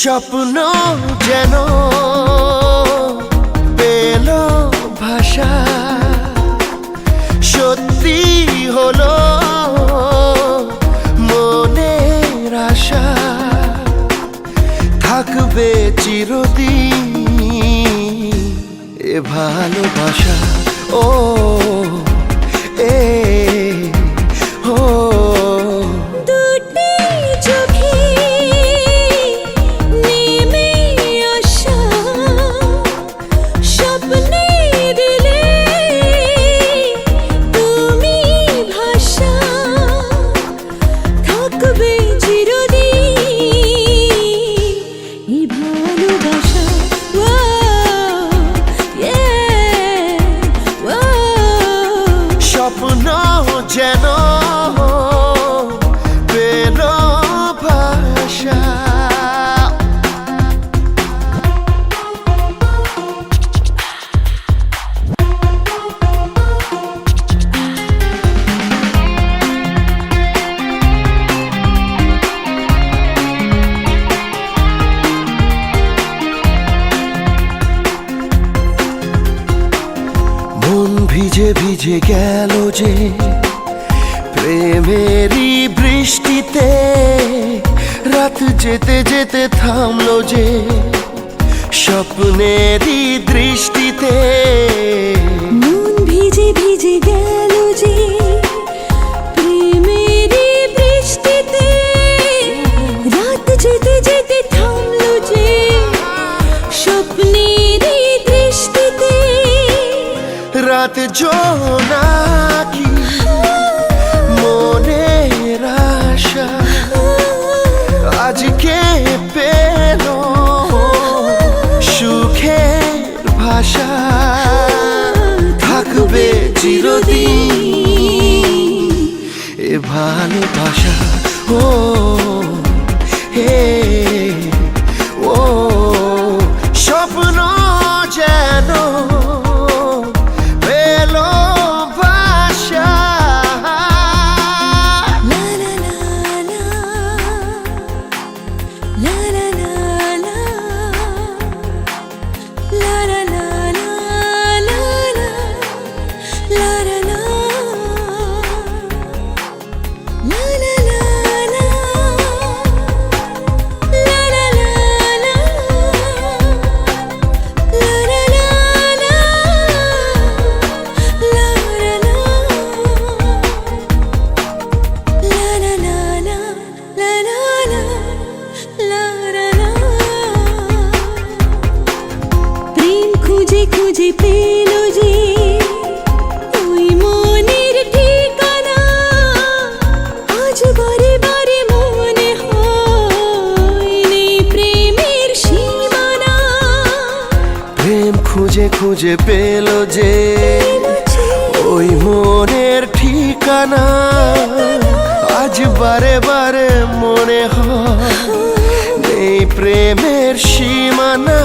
স্বপ্ন যেন পেল ভাষা, সত্যি হলো মনের আশা, থাকবে চিরদিন এ ভালোবাসা। ও এ ও স্বপ্ন যেন পেল ভাষা। মন ভিজে ভিজে গেল যে প্রেমেরই বৃষ্টিতে, রাত যেতে যেতে থামলো যে স্বপ্নেরই দৃষ্টিতে। মন ভিজে ভিজে গেল যে প্রেমেরই বৃষ্টিতে, রাত যেতে যেতে থামলো যে স্বপ্নেরই দৃষ্টিতে। রাত জোনাকি মনের আশা আজকে পেল সুখের ভাষা, থাকবে চিরদিন এ ভালোবাসা। ও হে ও স্বপ্ন যেন খুঁজে পেল যে ওই মনের ঠিকানা, আজ বারে বারে মনে হয় নেই প্রেমের সীমানা। প্রেম খুঁজে খুঁজে পেল যে ওই মনের ঠিকানা, আজ বারে বারে মনে হয় নেই প্রেমের সীমানা।